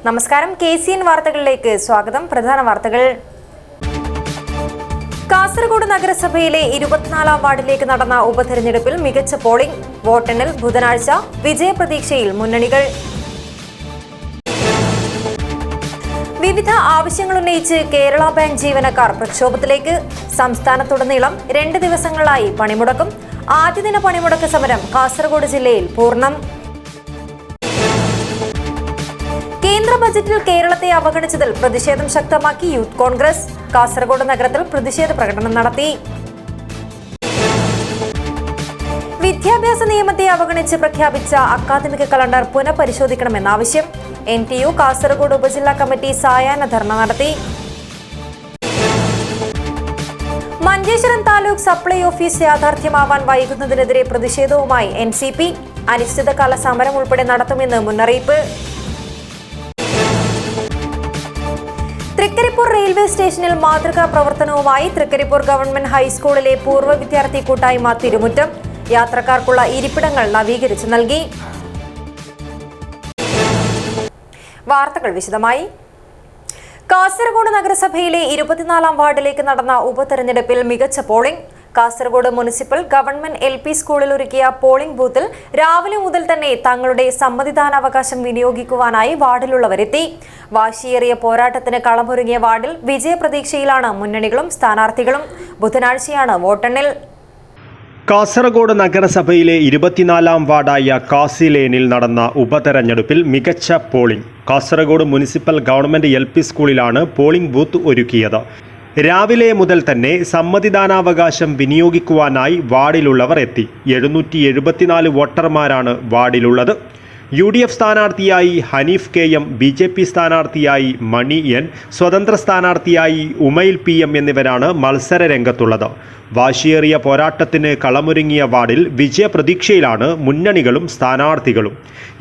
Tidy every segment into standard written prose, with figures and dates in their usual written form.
നമസ്കാരം. KCN വാർത്തകളിലേക്ക് സ്വാഗതം. പ്രധാന വാർത്തകൾ. കാസർഗോഡ് നഗരസഭയിലെ 24-ാം വാർഡിലേക്ക് നടന്ന ഉപതെരഞ്ഞെടുപ്പിൽ മികച്ച പോളിംഗ്. വോട്ടെണ്ണൽ ബുധനാഴ്ച. വിജയപ്രതീക്ഷയിൽ മുന്നണികൾ. വിവിധ ആവശ്യങ്ങളുന്നയിച്ച് കേരള ബാങ്ക് ജീവനക്കാർ പ്രക്ഷോഭത്തിലേക്ക്. സംസ്ഥാനത്തുടനീളം 2 ദിവസങ്ങളായി പണിമുടക്കും. ആദ്യദിന പണിമുടക്ക് സമരം കാസർഗോഡ് ജില്ലയിൽ പൂർണ്ണം. കേന്ദ്ര ബജറ്റിൽ കേരളത്തെ അവഗണിച്ചതിൽ പ്രതിഷേധം ശക്തമാക്കി യൂത്ത് കോൺഗ്രസ്. കാസർഗോഡ് നഗരത്തിൽ പ്രതിഷേധ പ്രകടനം നടത്തി. വിദ്യാഭ്യാസ നിയമത്തെ അവഗണിച്ച് പ്രഖ്യാപിച്ച അക്കാദമിക കലണ്ടർ പുനഃപരിശോധിക്കണമെന്നാവശ്യം. NTU കാസർഗോഡ് ഉപജില്ലാ കമ്മിറ്റി സായാഹ്ന ധർണ നടത്തി. മഞ്ചേശ്വരം താലൂക്ക് സപ്ലൈ ഓഫീസ് യാഥാർത്ഥ്യമാവാൻ വൈകുന്നതിനെതിരെ പ്രതിഷേധവുമായി NCP. അനിശ്ചിതകാല സമരം ഉൾപ്പെടെ നടത്തുമെന്ന് മുന്നറിയിപ്പ്. തൃക്കരിപ്പൂർ റെയിൽവേ സ്റ്റേഷനിൽ മാതൃകാ പ്രവർത്തനവുമായി തൃക്കരിപ്പൂർ ഗവൺമെന്റ് ഹൈസ്കൂളിലെ പൂർവ്വ വിദ്യാർത്ഥി കൂട്ടായ്മ തിരുമുറ്റം. യാത്രക്കാർക്കുള്ള ഇരിപ്പിടങ്ങൾ നവീകരിച്ചു നൽകി. വാർത്തകൾ വിശദമായി. കാസർഗോഡ് നഗരസഭയിലെ 24-ാം വാർഡിലേക്ക് നടന്ന ഉപതെരഞ്ഞെടുപ്പിൽ മികച്ച polling. Kasaragod municipal government LP സ്കൂളിൽ ഒരുക്കിയ പോളിംഗ് ബൂത്തിൽ രാവിലെ മുതൽ തന്നെ തങ്ങളുടെ സമ്മതിദാനാവകാശം വിനിയോഗിക്കുവാനായി വാർഡിലുള്ളവരെത്തി. വാശിയേറിയ പോരാട്ടത്തിന് കളമൊരുങ്ങിയ വാർഡിൽ വിജയപ്രതീക്ഷയിലാണ് മുന്നണികളും സ്ഥാനാർത്ഥികളും. ബുധനാഴ്ചയാണ് വോട്ടെണ്ണൽ. കാസർഗോഡ് നഗരസഭയിലെ 24-ാം വാർഡായ കാസിലേനിൽ നടന്ന ഉപതെരഞ്ഞെടുപ്പിൽ മികച്ച polling. Kasaragod municipal government LP സ്കൂളിലാണ് പോളിംഗ് ബൂത്ത് ഒരുക്കിയത്. രാവിലെ മുതൽ തന്നെ സമ്മതിദാനാവകാശം വിനിയോഗിക്കുവാനായി വാർഡിലുള്ളവർ എത്തി. 774 വോട്ടർമാരാണ് വാർഡിലുള്ളത്. UDF സ്ഥാനാർത്ഥിയായി ഹനീഫ് KM, BJP സ്ഥാനാർത്ഥിയായി മണി N, സ്വതന്ത്ര സ്ഥാനാർത്ഥിയായി ഉമൈൽ PM എന്നിവരാണ് മത്സര രംഗത്തുള്ളത്. വാശിയേറിയ പോരാട്ടത്തിന് കളമൊരുങ്ങിയ വാർഡിൽ വിജയപ്രതീക്ഷയിലാണ് മുന്നണികളും സ്ഥാനാർത്ഥികളും.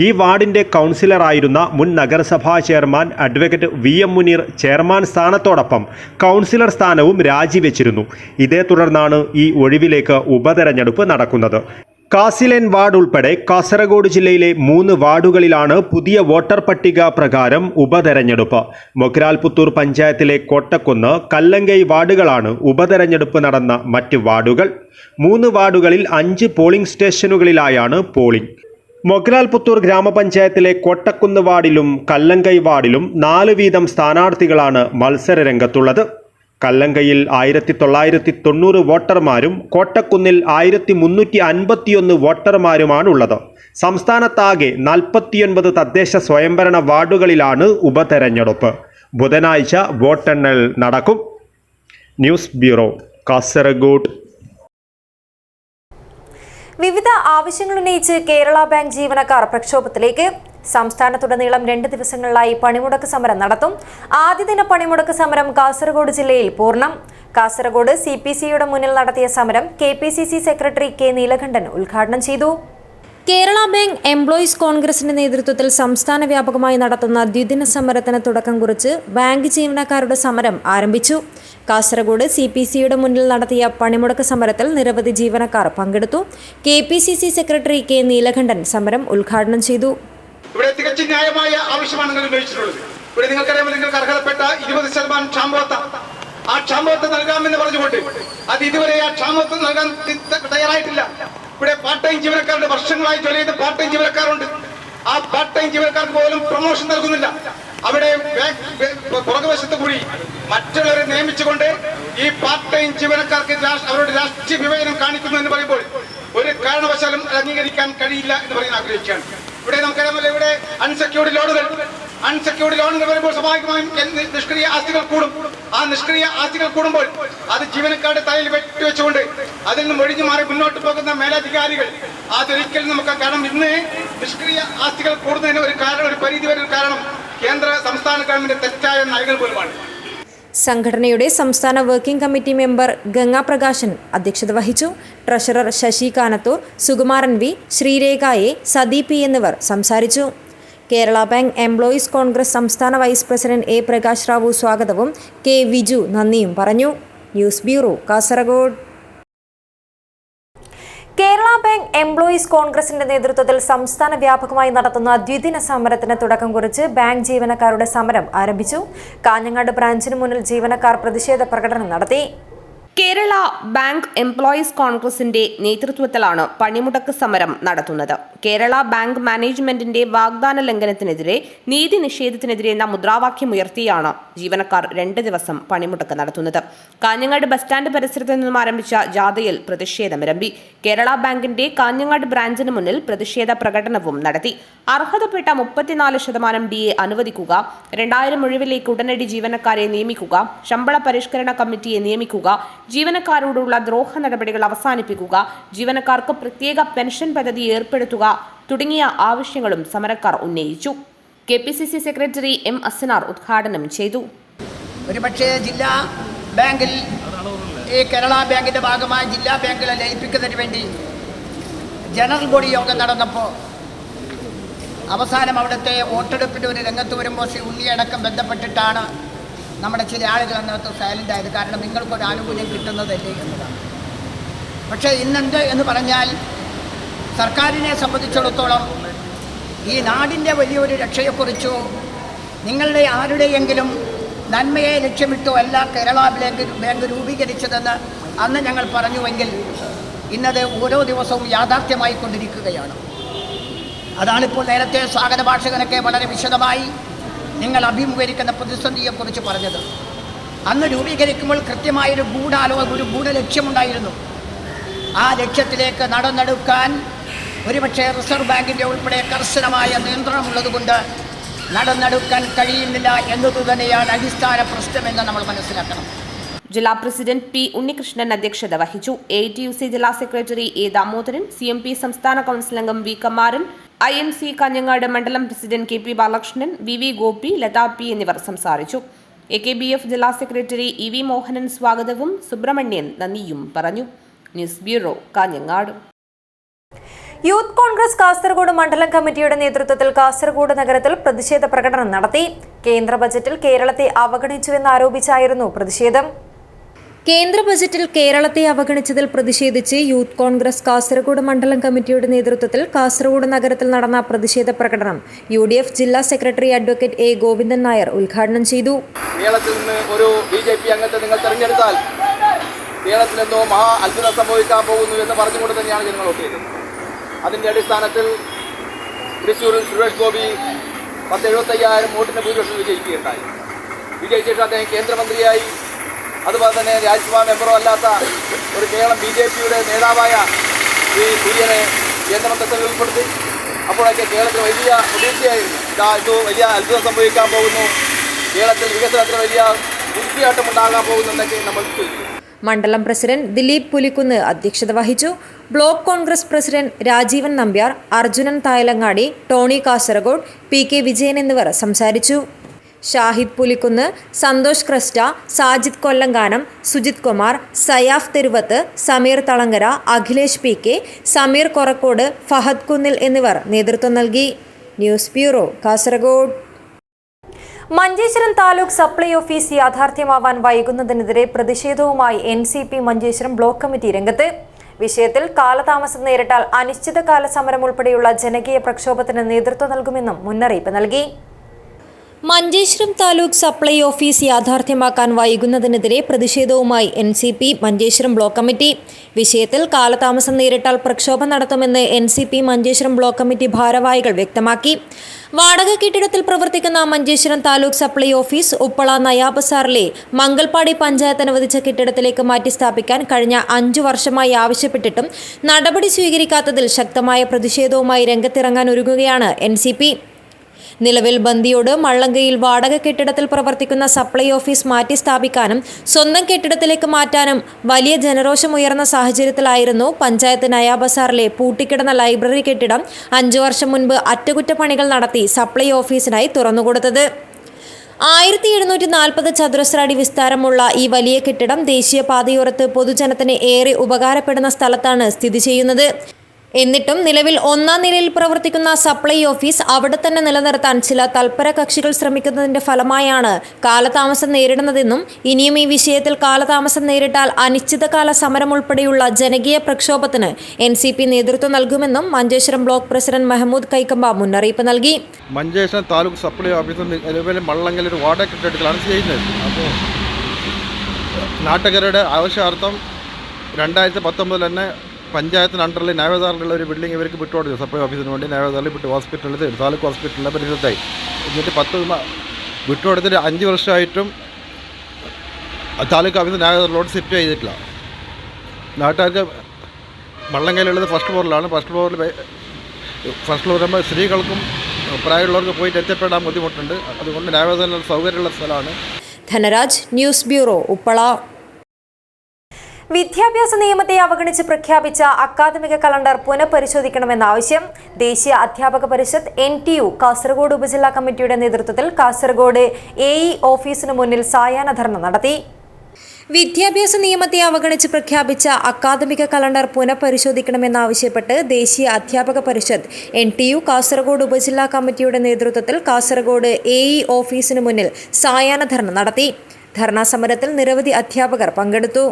ഈ വാർഡിൻ്റെ കൗൺസിലറായിരുന്ന മുൻ നഗരസഭാ chairman advocate VM Muneer chairman സ്ഥാനത്തോടൊപ്പം കൗൺസിലർ സ്ഥാനവും രാജിവെച്ചിരുന്നു. ഇതേ തുടർന്നാണ് ഈ ഒഴിവിലേക്ക് ഉപതെരഞ്ഞെടുപ്പ് നടക്കുന്നത്. കാസിലേൻ വാർഡ് ഉൾപ്പെടെ കാസർഗോഡ് ജില്ലയിലെ 3 വാർഡുകളിലാണ് പുതിയ വോട്ടർ പട്ടിക പ്രകാരം ഉപതെരഞ്ഞെടുപ്പ്. മൊഗ്രാൽപുത്തൂർ പഞ്ചായത്തിലെ കോട്ടക്കുന്ന്, കല്ലങ്കൈ വാർഡുകളാണ് ഉപതെരഞ്ഞെടുപ്പ് നടന്ന മറ്റ് വാർഡുകൾ. 3 വാർഡുകളിൽ 5 പോളിംഗ് സ്റ്റേഷനുകളിലായാണ് പോളിംഗ്. മൊഗ്രാൽപുത്തൂർ ഗ്രാമപഞ്ചായത്തിലെ കോട്ടക്കുന്ന് വാർഡിലും കല്ലങ്കൈ വാർഡിലും 4 വീതം സ്ഥാനാർത്ഥികളാണ് മത്സര രംഗത്തുള്ളത്. കല്ലങ്കയിൽ 1990 വോട്ടർമാരും കോട്ടക്കുന്നിൽ 1351 വോട്ടർമാരുമാണുള്ളത്. സംസ്ഥാനത്താകെ 49 തദ്ദേശ സ്വയംഭരണ വാർഡുകളിലാണ് ഉപതെരഞ്ഞെടുപ്പ്. ബുധനാഴ്ച വോട്ടെണ്ണൽ നടക്കും. News bureau, Kasaragod. വിവിധ ആവശ്യങ്ങളുന്നയിച്ച് കേരള ബാങ്ക് ജീവനക്കാർ പ്രക്ഷോഭത്തിലേക്ക്. സംസ്ഥാനത്തുടനീളം 2 ദിവസങ്ങളിലായി പണിമുടക്ക് സമരം നടത്തും. ആദ്യദിന പണിമുടക്ക് സമരം കാസർഗോഡ് ജില്ലയിൽ പൂർണ്ണം. കാസർഗോഡ് CPC-യുടെ മുന്നിൽ നടത്തിയ സമരം KPCC സെക്രട്ടറി K നീലകണ്ഠൻ ഉദ്ഘാടനം ചെയ്തു. കേരള ബാങ്ക് എംപ്ലോയീസ് കോൺഗ്രസിന്റെ നേതൃത്വത്തിൽ സംസ്ഥാന വ്യാപകമായി നടത്തുന്ന ദ്വിദിന സമരത്തിന് തുടക്കം കുറിച്ച് ബാങ്ക് ജീവനക്കാരുടെ സമരം ആരംഭിച്ചു. കാസർഗോഡ് CPC-യുടെ മുന്നിൽ നടത്തിയ പണിമുടക്ക് സമരത്തിൽ നിരവധി ജീവനക്കാർ പങ്കെടുത്തു. KPCC സെക്രട്ടറി K നീലകണ്ഠൻ സമരം ഉദ്ഘാടനം ചെയ്തു. ഇവിടെ തികച്ചും ന്യായമായ ആവശ്യമാണ് നിങ്ങൾ ഉന്നയിച്ചിട്ടുള്ളത്. ഇവിടെ നിങ്ങൾക്കറിയാമോ, നിങ്ങൾക്ക് അർഹതപ്പെട്ട 20% ക്ഷാമബത്ത, ആ ക്ഷാമബത്ത നൽകാമെന്ന് പറഞ്ഞുകൊണ്ട് അത് ഇതുവരെ ആ ക്ഷാമബത്ത നൽകാൻ തയ്യാറായിട്ടില്ല. ഇവിടെ പാർട്ട് ടൈം ജീവനക്കാരുടെ വർഷങ്ങളായി ജോലി ചെയ്ത് പാർട്ട് ടൈം ജീവനക്കാരുണ്ട്. ആ പാർട്ട് ടൈം ജീവനക്കാർക്ക് പോലും പ്രൊമോഷൻ നൽകുന്നില്ല. അവിടെ പുറകുവശത്ത് കൂടി മറ്റുള്ളവരെ നിയമിച്ചുകൊണ്ട് ഈ പാർട്ട് ടൈം ജീവനക്കാർക്ക് അവരുടെ രാഷ്ട്രീയ വിവേചനം കാണിക്കുന്നു എന്ന് പറയുമ്പോൾ ഒരു കാരണവശാലും അംഗീകരിക്കാൻ കഴിയില്ല എന്ന് പറയാൻ ആഗ്രഹിക്കുകയാണ്. ഇവിടെ നമുക്കറിയാമല്ലോ, ഇവിടെ അൺസെക്യൂർഡ് ലോണുകൾ വരുമ്പോൾ സ്വാഭാവികമായും നിഷ്ക്രിയ ആസ്തികൾ കൂടും. ആ നിഷ്ക്രിയ ആസ്തികൾ കൂടുമ്പോൾ അത് ജീവനക്കാരുടെ തലയിൽ വെട്ടിവെച്ചുകൊണ്ട് അതിൽ നിന്നും ഒഴിഞ്ഞു മാറി മുന്നോട്ട് പോകുന്ന മേലധികാരികൾ അതൊരിക്കലും നമുക്ക് കാരണം ഇന്ന് നിഷ്ക്രിയ ആസ്തികൾ കൂടുന്നതിന് ഒരു പരിധി വരെ ഒരു കാരണം കേന്ദ്ര സംസ്ഥാന ഗവൺമെന്റ് തെറ്റായ നയങ്ങൾ പോലുമാണ്. സംഘടനയുടെ സംസ്ഥാന working committee member Ganga Prakashan അധ്യക്ഷത വഹിച്ചു. Treasurer Sasi Kanathur, Sukumaran V, Sreerekha A, Sadi P എന്നിവർ സംസാരിച്ചു. കേരള ബാങ്ക് എംപ്ലോയീസ് കോൺഗ്രസ് സംസ്ഥാന vice president A Prakash Rao സ്വാഗതവും K വിജു നന്ദിയും പറഞ്ഞു. News bureau, Kasaragod. Kerala bank employees കോൺഗ്രസിന്റെ നേതൃത്വത്തിൽ സംസ്ഥാന വ്യാപകമായി നടത്തുന്ന ദ്വിദിന സമരത്തിന് തുടക്കം കുറിച്ച് ബാങ്ക് ജീവനക്കാരുടെ സമരം ആരംഭിച്ചു. കാഞ്ഞങ്ങാട് ബ്രാഞ്ചിന് മുന്നിൽ ജീവനക്കാർ പ്രതിഷേധ പ്രകടനം നടത്തി. കേരള ബാങ്ക് എംപ്ലോയീസ് കോൺഗ്രസിന്റെ നേതൃത്വത്തിലാണ് പണിമുടക്ക് സമരം നടത്തുന്നത്. കേരള ബാങ്ക് മാനേജ്മെന്റിന്റെ വാഗ്ദാന ലംഘനത്തിനെതിരെ, നീതി നിഷേധത്തിനെതിരെ എന്ന മുദ്രാവാക്യമുയർത്തിയാണ് ജീവനക്കാർ 2 ദിവസം പണിമുടക്ക് നടത്തുന്നത്. കാഞ്ഞങ്ങാട് ബസ് സ്റ്റാൻഡ് പരിസരത്ത് നിന്നും ആരംഭിച്ച ജാഥയിൽ പ്രതിഷേധമിരമ്പി. കേരള ബാങ്കിന്റെ കാഞ്ഞങ്ങാട് ബ്രാഞ്ചിന് മുന്നിൽ പ്രതിഷേധ പ്രകടനവും നടത്തി. അർഹതപ്പെട്ട 34% DA അനുവദിക്കുക, 2000 ഒഴിവിലേക്ക് ഉടനടി ജീവനക്കാരെ നിയമിക്കുക, ശമ്പള പരിഷ്കരണ കമ്മിറ്റിയെ നിയമിക്കുക, ജീവനക്കാരോടുള്ള ദ്രോഹ നടപടികൾ അവസാനിപ്പിക്കുക, ജീവനക്കാർക്ക് പ്രത്യേക പെൻഷൻ പദ്ധതി ഏർപ്പെടുത്തുക തുടങ്ങിയ ആവശ്യങ്ങളും സമരക്കാർ ഉന്നയിച്ചു. KPCC secretary M. അസ്നാർ ഉദ്ഘാടനം ചെയ്തു. ഒരുപക്ഷേ ജില്ലാ ബാങ്കിൽ ഈ കേരള ബാങ്കിൻ്റെ ഭാഗമായി ജില്ലാ ബാങ്കുകളെ ലയിപ്പിക്കുന്നതിന് വേണ്ടി ജനറൽ ബോഡി യോഗം നടന്നപ്പോൾ അവസാനം അവിടുത്തെ വോട്ടെടുപ്പിൻ്റെ ഒരു രംഗത്ത് വരുമ്പോൾ ശ്രീ ഉണ്ണിയടക്കം ബന്ധപ്പെട്ടിട്ടാണ് നമ്മുടെ ചില ആളുകൾ അന്നത്തെ സൈലൻ്റ് ആയത്. കാരണം നിങ്ങൾക്കൊരു ആനുകൂല്യം കിട്ടുന്നതല്ലേ എന്നതാണ്. പക്ഷേ ഇന്നെന്ത് എന്ന് പറഞ്ഞാൽ സർക്കാരിനെ സംബന്ധിച്ചിടത്തോളം ഈ നാടിൻ്റെ വലിയൊരു രക്ഷയെക്കുറിച്ചോ നിങ്ങളുടെ ആരുടെയെങ്കിലും നന്മയെ ലക്ഷ്യമിട്ടോ അല്ല കേരള ബാങ്ക് രൂപീകരിച്ചതെന്ന് അന്ന് ഞങ്ങൾ പറഞ്ഞുവെങ്കിൽ ഇന്നത് ഓരോ ദിവസവും യാഥാർത്ഥ്യമായി കൊണ്ടിരിക്കുകയാണ്. അതാണിപ്പോൾ നേരത്തെ സ്വാഗത ഭാഷകനൊക്കെ വളരെ വിശദമായി നിങ്ങൾ അഭിമുഖീകരിക്കുന്ന പ്രതിസന്ധിയെക്കുറിച്ച് പറഞ്ഞത്. അന്ന് രൂപീകരിക്കുമ്പോൾ കൃത്യമായൊരു ഒരു ഗൂഢലക്ഷ്യമുണ്ടായിരുന്നു. ആ ലക്ഷ്യത്തിലേക്ക് നടന്നെടുക്കാൻ ഒരുപക്ഷെ റിസർവ് ബാങ്കിൻ്റെ ഉൾപ്പെടെ കർശനമായ നിയന്ത്രണമുള്ളതുകൊണ്ട് നടന്നെടുക്കാൻ കഴിയുന്നില്ല എന്നതു തന്നെയാണ് അടിസ്ഥാന പ്രശ്നമെന്ന് നമ്മൾ മനസ്സിലാക്കണം. ജില്ലാ പ്രസിഡന്റ് P. ഉണ്ണികൃഷ്ണൻ അധ്യക്ഷത വഹിച്ചു. ATUC ജില്ലാ സെക്രട്ടറി A. ദാമോദരൻ, CMP സംസ്ഥാന കൗൺസിൽ അംഗം V. കമാരൻ, IMC കാഞ്ഞങ്ങാട് മണ്ഡലം president KP Balakrishnan, VV Gopi, Latha P എന്നിവർ സംസാരിച്ചു. AKBF ജില്ലാ സെക്രട്ടറി EV മോഹനൻ സ്വാഗതവും സുബ്രഹ്മണ്യൻ നന്ദിയും പറഞ്ഞു. News bureau, Kanhangad. Youth Congress Kasaragod മണ്ഡലം കമ്മിറ്റിയുടെ നേതൃത്വത്തിൽ കാസർഗോഡ് നഗരത്തിൽ പ്രതിഷേധ പ്രകടനം നടത്തി. കേന്ദ്ര ബജറ്റിൽ കേരളത്തെ അവഗണിച്ചുവെന്നാരോപിച്ചായിരുന്നു പ്രതിഷേധം. കേന്ദ്ര ബജറ്റിൽ കേരളത്തെ അവഗണിച്ചതിൽ പ്രതിഷേധിച്ച് യൂത്ത് കോൺഗ്രസ് കാസർഗോഡ് മണ്ഡലം കമ്മിറ്റിയുടെ നേതൃത്വത്തിൽ കാസർഗോഡ് നഗരത്തിൽ നടന്ന പ്രതിഷേധ പ്രകടനം UDF ജില്ലാ secretary advocate A. Govindan Nair ഉദ്ഘാടനം ചെയ്തു. കേരളത്തിൽ നിന്ന് ഒരു BJP അംഗത്തെ നിങ്ങൾ തെരഞ്ഞെടുത്താൽ കേരളത്തിൽ എന്തോ മഹാ അത്ഭുതം സംഭവിക്കാൻ പോകുന്നു എന്ന് പറഞ്ഞുകൊണ്ട് തന്നെയാണ് ജനങ്ങൾ വോട്ട് ചെയ്തത്. അതിൻ്റെ അടിസ്ഥാനത്തിൽ തൃശ്ശൂരിൽ സുരേഷ് ഗോപി 10,75,000 വോട്ടിന് ഭൂരിപക്ഷം വിജയിക്കുകയുണ്ടായി. വിജയിച്ച ശേഷം അദ്ദേഹം കേന്ദ്രമന്ത്രിയായി. അതുപോലെ തന്നെ രാജ്യസഭാ മെമ്പറോ അല്ലാത്ത ഒരു കേരളം BJPയുടെ നേതാവായ ശ്രീ കുര്യനെ കേന്ദ്രമന്ത്രിസഭയിൽ ഉൾപ്പെടുത്തി. അപ്പോഴൊക്കെ കേരളത്തിൽ വലിയ പ്രതീക്ഷയായിരുന്നു. ഇത് വലിയ അത്ഭുതം സംഭവിക്കാൻ പോകുന്നു, കേരളത്തിൽ വികസനത്തിന് വലിയ കുതിച്ചുചാട്ടം ഉണ്ടാകാൻ പോകുന്നതൊക്കെ നമ്മൾ വിശ്വസിക്കുന്നു. മണ്ഡലം പ്രസിഡന്റ് ദിലീപ് പുലിക്കുന്ന് അധ്യക്ഷത വഹിച്ചു. Block Congress president Rajeevan Nambiar, Arjunan Thayalangadi, Tony Kasaragod, PK Vijayan എന്നിവർ സംസാരിച്ചു. ഷാഹിദ് പുലിക്കുന്ന്, സന്തോഷ് ക്രസ്റ്റ, സാജിദ് കൊല്ലങ്കാനം, സുജിത് കുമാർ, സയാഫ് തെരുവത്ത്, സമീർ തളങ്കര, അഖിലേഷ് PK, സമീർ കൊറക്കോട്, ഫഹദ് കുന്നിൽ എന്നിവർ നേതൃത്വം നൽകി. News bureau, Kasaragod. Manjeshwaram taluk supply office യാഥാർത്ഥ്യമാവാൻ വൈകുന്നതിനെതിരെ പ്രതിഷേധവുമായി NCP മഞ്ചേശ്വരം ബ്ലോക്ക് കമ്മിറ്റി രംഗത്ത്. വിഷയത്തിൽ കാലതാമസം നേരിട്ടാൽ അനിശ്ചിതകാല സമരം ഉൾപ്പെടെയുള്ള ജനകീയ പ്രക്ഷോഭത്തിന് നേതൃത്വം നൽകുമെന്നും മുന്നറിയിപ്പ് നൽകി. മഞ്ചേശ്വരം താലൂക്ക് സപ്ലൈ ഓഫീസ് യാഥാർത്ഥ്യമാക്കാൻ വൈകുന്നതിനെതിരെ പ്രതിഷേധവുമായി NCP മഞ്ചേശ്വരം ബ്ലോക്ക് കമ്മിറ്റി. വിഷയത്തിൽ കാലതാമസം നേരിട്ടാൽ പ്രക്ഷോഭം നടത്തുമെന്ന് NCP മഞ്ചേശ്വരം ബ്ലോക്ക് കമ്മിറ്റി ഭാരവാഹികൾ വ്യക്തമാക്കി. വാടക കെട്ടിടത്തിൽ പ്രവർത്തിക്കുന്ന മഞ്ചേശ്വരം താലൂക്ക് സപ്ലൈ ഓഫീസ് ഉപ്പള നയാബസാറിലെ മംഗൽപാടി പഞ്ചായത്ത് അനുവദിച്ച കെട്ടിടത്തിലേക്ക് മാറ്റി സ്ഥാപിക്കാൻ കഴിഞ്ഞ 5 വർഷമായി ആവശ്യപ്പെട്ടിട്ടും നടപടി സ്വീകരിക്കാത്തതിൽ ശക്തമായ പ്രതിഷേധവുമായി രംഗത്തിറങ്ങാൻ ഒരുങ്ങുകയാണ് NCP. നിലവിൽ ബന്ദിയോട് മള്ളങ്കയിൽ വാടക കെട്ടിടത്തിൽ പ്രവർത്തിക്കുന്ന സപ്ലൈ ഓഫീസ് മാറ്റി സ്ഥാപിക്കാനും സ്വന്തം കെട്ടിടത്തിലേക്ക് മാറ്റാനും വലിയ ജനരോഷമുയർന്ന സാഹചര്യത്തിലായിരുന്നു പഞ്ചായത്ത് നയാബസാറിലെ പൂട്ടിക്കിടന്ന ലൈബ്രറി കെട്ടിടം 5 വർഷം മുൻപ് അറ്റകുറ്റപ്പണികൾ നടത്തി സപ്ലൈ ഓഫീസിനായി തുറന്നുകൊടുത്തത്. 1740 ചതുരശ്ര അടി വിസ്താരമുള്ള ഈ വലിയ കെട്ടിടം ദേശീയപാതയോരത്ത് പൊതുജനത്തിന് ഏറെ ഉപകാരപ്പെടുന്ന സ്ഥലത്താണ് സ്ഥിതി ചെയ്യുന്നത്. എന്നിട്ടും നിലവിൽ ഒന്നാം നിലയിൽ പ്രവർത്തിക്കുന്ന സപ്ലൈ ഓഫീസ് അവിടെ തന്നെ നിലനിർത്താൻ ചില തൽപര കക്ഷികൾ ശ്രമിക്കുന്നതിന്റെ ഫലമായാണ് കാലതാമസം നേരിടുന്നതെന്നും ഇനിയും ഈ വിഷയത്തിൽ കാലതാമസം നേരിട്ടാൽ അനിശ്ചിതകാല സമരം ഉൾപ്പെടെയുള്ള ജനകീയ പ്രക്ഷോഭത്തിന് NCP നേതൃത്വം നൽകുമെന്നും മഞ്ചേശ്വരം ബ്ലോക്ക് പ്രസിഡന്റ് മെഹമ്മൂദ് കൈക്കമ്പ മുന്നറിയിപ്പ് നൽകി. മഞ്ചേശ്വരം താലൂക്ക് സപ്ലൈ ഓഫീസ് നിലവിൽ മള്ളങ്കൽ ഒരു വാടക കെട്ടിടത്തിലാണ് ചെയ്യുന്നത്. അപ്പോൾ നാട്ടുകാരുടെ ആവശ്യാർത്ഥം 2019 തന്നെ പഞ്ചായത്തിന് അണ്ടറിൽ നവതാറിലുള്ള ഒരു ബിൽഡിംഗ് ഇവർക്ക് വിട്ടുകൊടുത്തു. സപ്ലൈ ഓഫീസിന് വേണ്ടി നവതാറിൽ വിട്ട് ഹോസ്പിറ്റലിൽ താലൂക്ക് ഹോസ്പിറ്റലിലെ പരിസരത്തായി എന്നിട്ട് 10 വിട്ടുകൊടുത്തിട്ട് 5 വർഷമായിട്ടും താലൂക്ക് ഓഫീസ് നവതാറിലോട്ട് ഷിഫ്റ്റ് ചെയ്തിട്ടില്ല. നാട്ടുകാർക്ക് വള്ളങ്കയിലുള്ളത് ഫസ്റ്റ് ഫ്ലോറിലാണ്. ഫസ്റ്റ് ഫ്ലോർ ആകുമ്പോൾ സ്ത്രീകൾക്കും പ്രായമുള്ളവർക്ക് പോയിട്ട് എത്തിപ്പെടാൻ ബുദ്ധിമുട്ടുണ്ട്. അതുകൊണ്ട് നവതാറിൽ സൗകര്യമുള്ള സ്ഥലമാണ്. Dhanraj, news bureau, Uppala. വിദ്യാഭ്യാസ നിയമത്തെ അവഗണിച്ച് പ്രഖ്യാപിച്ച അക്കാദമിക കലണ്ടർ പുനഃപരിശോധിക്കണമെന്ന ആവശ്യം ദേശീയ അധ്യാപക പരിഷത്ത് NTU കാസർഗോഡ് ഉപജില്ലാ കമ്മിറ്റിയുടെ നേതൃത്വത്തിൽ കാസർഗോഡ് AE ഓഫീസിന് മുന്നിൽ സായാഹ്ന ധർണ നടത്തി. വിദ്യാഭ്യാസ നിയമത്തെ അവഗണിച്ച് പ്രഖ്യാപിച്ച അക്കാദമിക കലണ്ടർ പുനഃപരിശോധിക്കണമെന്നാവശ്യപ്പെട്ട് ദേശീയ അധ്യാപക പരിഷത്ത് NTU കാസർഗോഡ് ഉപജില്ലാ കമ്മിറ്റിയുടെ നേതൃത്വത്തിൽ കാസർഗോഡ് AE ഓഫീസിന് മുന്നിൽ സായാഹ്ന ധർണ നടത്തി. ധർണാ സമരത്തിൽ നിരവധി അധ്യാപകർ പങ്കെടുത്തു.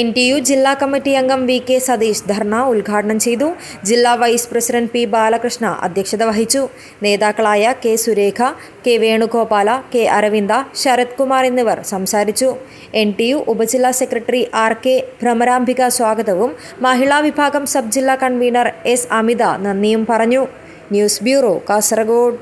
NTU ജില്ലാ കമ്മിറ്റി അംഗം VK സതീഷ് ധർണ ഉദ്ഘാടനം ചെയ്തു. ജില്ലാ വൈസ് പ്രസിഡന്റ് P ബാലകൃഷ്ണ അധ്യക്ഷത വഹിച്ചു. നേതാക്കളായ K Surekha, K Venugopala, K Aravinda, Sarath Kumar എന്നിവർ സംസാരിച്ചു. NTU ഉപജില്ലാ സെക്രട്ടറി RK ഭ്രമരാംബിക സ്വാഗതവും മഹിളാ വിഭാഗം സബ് ജില്ലാ കൺവീനർ S അമിത നന്ദിയും പറഞ്ഞു. News bureau, Kasaragod.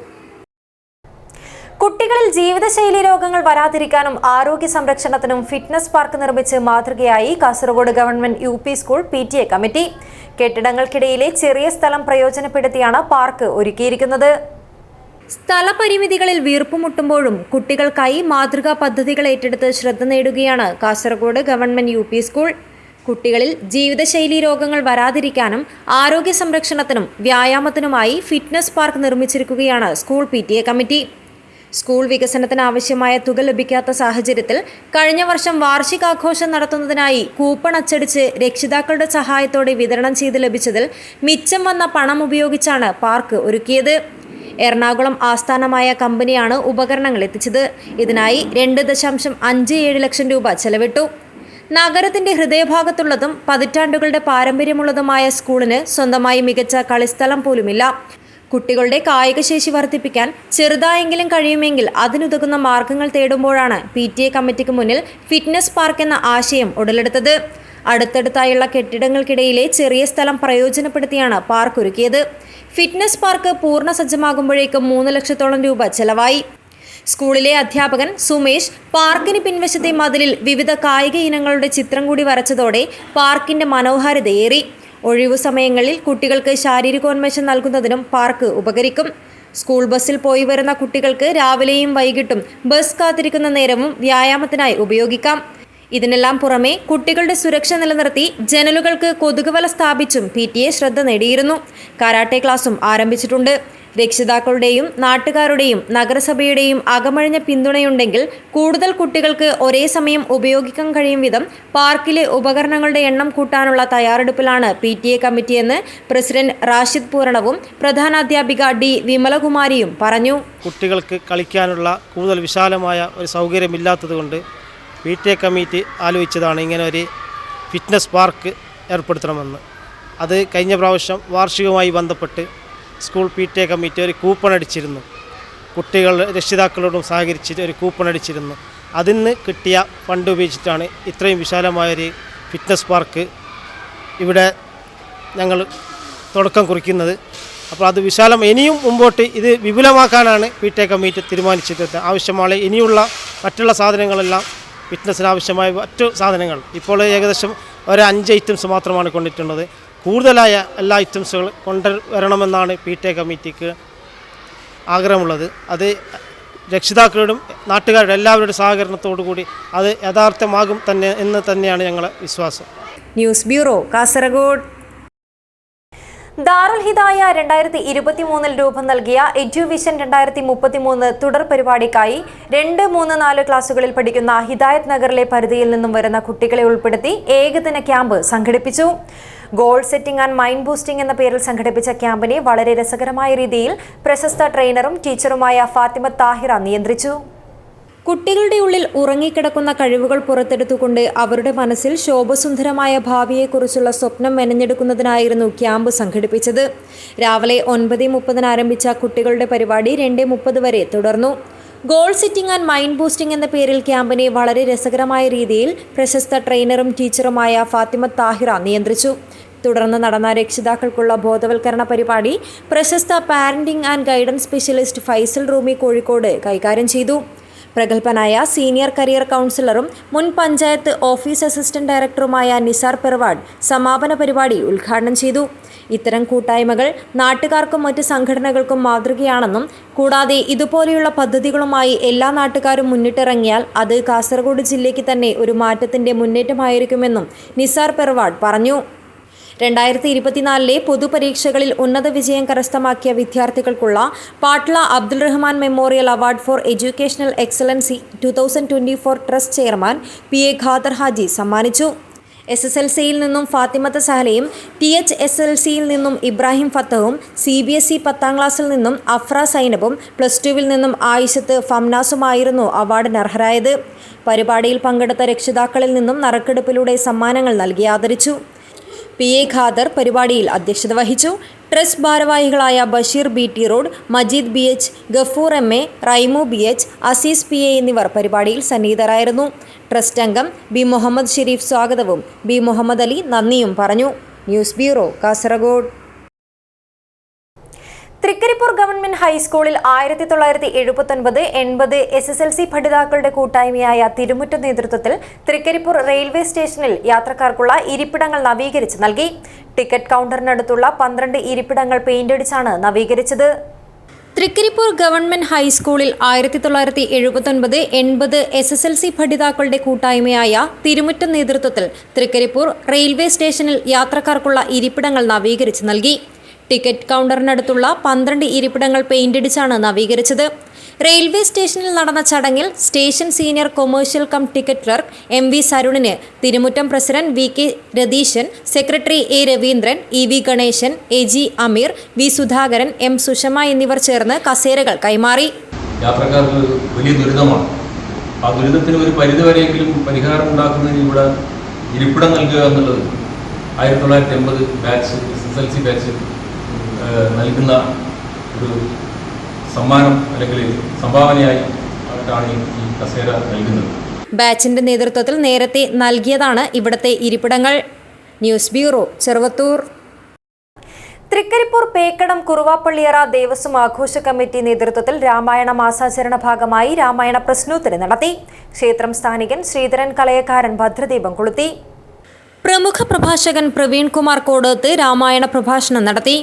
കുട്ടികളിൽ ജീവിതശൈലി രോഗങ്ങൾ വരാതിരിക്കാനും ആരോഗ്യ സംരക്ഷണത്തിനും ഫിറ്റ്നസ് പാർക്ക് നിർമ്മിച്ച് മാതൃകയായി Kasaragod government UP school PTA committee. കെട്ടിടങ്ങൾക്കിടയിലെ ചെറിയ സ്ഥലം പ്രയോജനപ്പെടുത്തിയാണ് പാർക്ക് ഒരുക്കിയിരിക്കുന്നത്. സ്ഥലപരിമിതികളിൽ വീർപ്പുമുട്ടുമ്പോഴും കുട്ടികൾക്കായി മാതൃകാ പദ്ധതികൾ ഏറ്റെടുത്ത് ശ്രദ്ധ നേടുകയാണ് കാസർഗോഡ് ഗവൺമെന്റ് UP സ്കൂൾ. കുട്ടികളിൽ ജീവിതശൈലി രോഗങ്ങൾ വരാതിരിക്കാനും ആരോഗ്യ സംരക്ഷണത്തിനും വ്യായാമത്തിനുമായി ഫിറ്റ്നസ് പാർക്ക് നിർമ്മിച്ചിരിക്കുകയാണ് സ്കൂൾ PTA കമ്മിറ്റി. സ്കൂൾ വികസനത്തിന് ആവശ്യമായ തുക ലഭിക്കാത്ത സാഹചര്യത്തിൽ കഴിഞ്ഞ വർഷം വാർഷികാഘോഷം നടത്തുന്നതിനായി കൂപ്പൺ അച്ചടിച്ച് രക്ഷിതാക്കളുടെ സഹായത്തോടെ വിതരണം ചെയ്ത് ലഭിച്ചതിൽ മിച്ചം വന്ന പണം ഉപയോഗിച്ചാണ് പാർക്ക് ഒരുക്കിയത്. എറണാകുളം ആസ്ഥാനമായ കമ്പനിയാണ് ഉപകരണങ്ങൾ എത്തിച്ചത്. ഇതിനായി 2.57 ലക്ഷം രൂപ ചെലവിട്ടു. നഗരത്തിന്റെ ഹൃദയഭാഗത്തുള്ളതും പതിറ്റാണ്ടുകളുടെ പാരമ്പര്യമുള്ളതുമായ സ്കൂളിന് സ്വന്തമായി മികച്ച കളിസ്ഥലം പോലുമില്ല. കുട്ടികളുടെ കായികശേഷി വർദ്ധിപ്പിക്കാൻ ചെറുതായെങ്കിലും കഴിയുമെങ്കിൽ അതിനുതകുന്ന മാർഗങ്ങൾ തേടുമ്പോഴാണ് PTA കമ്മിറ്റിക്ക് മുന്നിൽ ഫിറ്റ്നസ് പാർക്ക് എന്ന ആശയം ഉടലെടുത്തത്. അടുത്തടുത്തായുള്ള കെട്ടിടങ്ങൾക്കിടയിലെ ചെറിയ സ്ഥലം പ്രയോജനപ്പെടുത്തിയാണ് പാർക്ക് ഒരുക്കിയത്. ഫിറ്റ്നസ് പാർക്ക് പൂർണ്ണ സജ്ജമാകുമ്പോഴേക്കും 3 ലക്ഷത്തോളം രൂപ ചെലവായി. സ്കൂളിലെ അധ്യാപകൻ സുമേഷ് പാർക്കിന് പിൻവശത്തെ മതിലിൽ വിവിധ കായിക ഇനങ്ങളുടെ ചിത്രം കൂടി വരച്ചതോടെ പാർക്കിന്റെ മനോഹാരിതയേറി. ഒഴിവു സമയങ്ങളിൽ കുട്ടികൾക്ക് ശാരീരികോന്മേഷം നൽകുന്നതിനും പാർക്ക് ഉപകരിക്കും. സ്കൂൾ ബസ്സിൽ പോയി വരുന്ന കുട്ടികൾക്ക് രാവിലെയും വൈകിട്ടും ബസ് കാത്തിരിക്കുന്ന നേരവും വ്യായാമത്തിനായി ഉപയോഗിക്കാം. ഇതിനെല്ലാം പുറമെ കുട്ടികളുടെ സുരക്ഷ നിലനിർത്തി ജനലുകൾക്ക് കൊതുകുവല സ്ഥാപിച്ചും PTA ശ്രദ്ധ നേടിയിരുന്നു. കരാട്ടെ ക്ലാസും ആരംഭിച്ചിട്ടുണ്ട്. രക്ഷിതാക്കളുടെയും നാട്ടുകാരുടെയും നഗരസഭയുടെയും അകമഴിഞ്ഞ പിന്തുണയുണ്ടെങ്കിൽ കൂടുതൽ കുട്ടികൾക്ക് ഒരേ സമയം ഉപയോഗിക്കാൻ കഴിയും വിധം പാർക്കിലെ ഉപകരണങ്ങളുടെ എണ്ണം കൂട്ടാനുള്ള തയ്യാറെടുപ്പിലാണ് PTA കമ്മിറ്റിയെന്ന് പ്രസിഡന്റ് റാഷിദ് പൂരണവും പ്രധാനാധ്യാപിക D വിമലകുമാരിയും പറഞ്ഞു. കുട്ടികൾക്ക് കളിക്കാനുള്ള കൂടുതൽ വിശാലമായ ഒരു സൗകര്യമില്ലാത്തതുകൊണ്ട് PTA കമ്മിറ്റി ആലോചിച്ചതാണ് ഇങ്ങനെ ഒരു ഫിറ്റ്നസ് പാർക്ക് ഏർപ്പെടുത്തണമെന്ന്. അത് കഴിഞ്ഞ പ്രാവശ്യം വാർഷികവുമായി ബന്ധപ്പെട്ട് സ്കൂൾ PTA കമ്മിറ്റി ഒരു കൂപ്പൺ അടിച്ചിരുന്നു. കുട്ടികൾ രക്ഷിതാക്കളോടും സഹകരിച്ചിട്ട് ഒരു കൂപ്പൺ അടിച്ചിരുന്നു. അതിൽ നിന്ന് കിട്ടിയ ഫണ്ട് ഉപയോഗിച്ചിട്ടാണ് ഇത്രയും വിശാലമായൊരു ഫിറ്റ്നസ് പാർക്ക് ഇവിടെ ഞങ്ങൾ തുടക്കം കുറിക്കുന്നത്. അപ്പോൾ അത് ഇനിയും മുമ്പോട്ട് ഇത് വിപുലമാക്കാനാണ് PTA കമ്മിറ്റി തീരുമാനിച്ചിട്ടുള്ളത്. ആവശ്യമായ ഇനിയുള്ള മറ്റുള്ള സാധനങ്ങളെല്ലാം ഫിറ്റ്നസ്സിന് ആവശ്യമായ മറ്റു സാധനങ്ങൾ ഇപ്പോൾ ഏകദേശം ഒരു 5 ഐറ്റംസ് മാത്രമാണ് കൊണ്ടിട്ടുള്ളത്. കൂടുതലായ എല്ലാ ഐറ്റംസുകൾ കൊണ്ടുവരണമെന്നാണ് PTA കമ്മിറ്റിക്ക് ആഗ്രഹമുള്ളത്. അത് രക്ഷിതാക്കളുടെയും നാട്ടുകാരുടെ എല്ലാവരുടെ സഹകരണത്തോടു കൂടി അത് യഥാർത്ഥമാകും എന്ന് തന്നെയാണ് ഞങ്ങളുടെ വിശ്വാസം. News bureau, Kasaragod. ദാറുൽ ഹിദായ 2023 രൂപം നൽകിയ എഡ്യൂവിഷൻ 2033 തുടർ പരിപാടിക്കായി 2, 3, 4 ക്ലാസുകളിൽ പഠിക്കുന്ന ഹിദായത്ത് നഗറിലെ പരിധിയിൽ നിന്നും വരുന്ന കുട്ടികളെ ഉൾപ്പെടുത്തി ഏകദിന ക്യാമ്പ് സംഘടിപ്പിച്ചു. Goal setting and mind boosting എന്ന പേരിൽ സംഘടിപ്പിച്ച ക്യാമ്പിനെ വളരെ രസകരമായ രീതിയിൽ പ്രശസ്ത ട്രെയിനറും ടീച്ചറുമായ ഫാത്തിമ താഹിറ നിയന്ത്രിച്ചു. കുട്ടികളുടെ ഉള്ളിൽ ഉറങ്ങിക്കിടക്കുന്ന കഴിവുകൾ പുറത്തെടുത്തുകൊണ്ട് അവരുടെ മനസ്സിൽ ശോഭസുന്ദരമായ ഭാവിയെക്കുറിച്ചുള്ള സ്വപ്നം മെനഞ്ഞെടുക്കുന്നതിനായിരുന്നു ക്യാമ്പ് സംഘടിപ്പിച്ചത്. രാവിലെ 9:30 ആരംഭിച്ച കുട്ടികളുടെ പരിപാടി 2:30 വരെ തുടർന്നു. Goal setting and mind boosting എന്ന പേരിൽ ക്യാമ്പിനെ വളരെ രസകരമായ രീതിയിൽ പ്രശസ്ത ട്രെയിനറും ടീച്ചറുമായ ഫാത്തിമ താഹിറ നിയന്ത്രിച്ചു. തുടർന്ന് നടന്ന രക്ഷിതാക്കൾക്കുള്ള ബോധവൽക്കരണ പരിപാടി പ്രശസ്ത parenting and guidance specialist Faisal Roomi Kozhikode കൈകാര്യം ചെയ്തു. പ്രഗത്ഭനായ സീനിയർ കരിയർ കൗൺസിലറും മുൻ പഞ്ചായത്ത് ഓഫീസ് അസിസ്റ്റന്റ് ഡയറക്ടറുമായ നിസാർ പെർവാഡ് സമാപന പരിപാടി ഉദ്ഘാടനം ചെയ്തു. ഇത്തരം കൂട്ടായ്മകൾ നാട്ടുകാർക്കും മറ്റ് സംഘടനകൾക്കും മാതൃകയാണെന്നും കൂടാതെ ഇതുപോലെയുള്ള പദ്ധതികളുമായി എല്ലാ നാട്ടുകാരും മുന്നിട്ടിറങ്ങിയാൽ അത് കാസർഗോഡ് ജില്ലയ്ക്ക് തന്നെ ഒരു മാറ്റത്തിന്റെ മുന്നേറ്റമായിരിക്കുമെന്നും നിസാർ പെർവാഡ് പറഞ്ഞു. 2024 പൊതുപരീക്ഷകളിൽ ഉന്നത വിജയം കരസ്ഥമാക്കിയ വിദ്യാർത്ഥികൾക്കുള്ള Patla Abdul Rahman memorial award for educational excellency 2024 trust chairman PA Khader Haji സമ്മാനിച്ചു. SSLCയിൽ നിന്നും ഫാത്തിമത്ത് സഹലയും THSLCയിൽ നിന്നും ഇബ്രാഹിം ഫത്തഹും CBSE 10ാം ക്ലാസ്സിൽ നിന്നും അഫ്ര സൈനബും +2വിൽ നിന്നും ആയിഷത്ത് ഫംനാസുമായിരുന്നു അവാർഡിന് അർഹരായത്. പരിപാടിയിൽ പങ്കെടുത്ത രക്ഷിതാക്കളിൽ നിന്നും നറുക്കെടുപ്പിലൂടെ സമ്മാനങ്ങൾ നൽകി ആദരിച്ചു. PA ഖാദർ പരിപാടിയിൽ അധ്യക്ഷത വഹിച്ചു. ട്രസ്റ്റ് ഭാരവാഹികളായ Basheer BT road, Majeed BH, Gafoor MA, Raimu BH, Azeez PA എന്നിവർ പരിപാടിയിൽ സന്നിഹിതരായിരുന്നു. ട്രസ്റ്റ് അംഗം B മുഹമ്മദ് ഷെരീഫ് സ്വാഗതവും B മുഹമ്മദ് അലി നന്ദിയും പറഞ്ഞു. News bureau, Kasaragod. Trikaripur government ഹൈസ്കൂളിൽ 1979-80 SSLC പഠിതാക്കളുടെ കൂട്ടായ്മയായ തിരുമുറ്റ നേതൃത്വത്തിൽ തൃക്കരിപ്പൂർ റെയിൽവേ സ്റ്റേഷനിൽ യാത്രക്കാർക്കുള്ള ഇരിപ്പിടങ്ങൾ നവീകരിച്ച് നൽകി. ടിക്കറ്റ് കൗണ്ടറിനടുത്തുള്ള 12 ഇരിപ്പിടങ്ങൾ പെയിന്റടിച്ചാണ് നവീകരിച്ചത്. തൃക്കരിപ്പൂർ ഗവൺമെന്റ് ഹൈസ്കൂളിൽ 1979-80 SSLC പഠിതാക്കളുടെ കൂട്ടായ്മയായ തിരുമുറ്റ നേതൃത്വത്തിൽ തൃക്കരിപ്പൂർ റെയിൽവേ സ്റ്റേഷനിൽ യാത്രക്കാർക്കുള്ള ഇരിപ്പിടങ്ങൾ നവീകരിച്ച് നൽകി. ടിക്കറ്റ് കൗണ്ടറിനടുത്തുള്ള 12 ഇരിപ്പിടങ്ങൾ പെയിന്റടിച്ചാണ് നവീകരിച്ചത്. റെയിൽവേ സ്റ്റേഷനിൽ നടന്ന ചടങ്ങിൽ station senior commercial cum ticket clerk MV സരുണിന് Thirumuttam president VK Ratheeshan, secretary A Raveendran, EV Ganeshan, AG Ameer, V Sudhakaran, M Sushama എന്നിവർ ചേർന്ന് കസേരകൾ കൈമാറി. യാത്രക്കാർക്ക് വലിയ ദുരിതമാണ്. ആ ദുരിതത്തിന് ഒരു പരിധിവരെയെങ്കിലും പരിഹാരം ഉണ്ടാക്കുന്നതിന് ഇവിടെ ഇരിപ്പിടം നൽകുക എന്നുള്ളത് 1980 ബാച്ച് SSLC ബാച്ച് നൽകുന്ന ഒരു സമ്മാനം അല്ലെങ്കിൽ സംഭാവനയായി ആയിട്ടാണ് ഈ കസേര നൽകുന്നത്. ബാച്ചിന്റെ നേതൃത്വത്തിൽ നേരത്തെ നൽകിയതാണ് ഇവിടത്തെ ഇരിപ്പിടങ്ങൾ. News bureau, Cheruvathur. തൃക്കരിപ്പൂർ പേക്കടം കുറുവാപ്പള്ളിയറ ദേവസ്വം ആഘോഷ കമ്മിറ്റി നേതൃത്വത്തിൽ രാമായണ മാസാചരണ ഭാഗമായി രാമായണ പ്രശ്നോത്തരി നടത്തി. ക്ഷേത്രം സ്ഥാനികൻ ശ്രീധരൻ കലയക്കാരൻ ഭദ്രദീപം കൊളുത്തി. പ്രമുഖ പ്രഭാഷകൻ പ്രവീൺ കുമാർ കോടത്ത് രാമായണ പ്രഭാഷണം നടത്തി.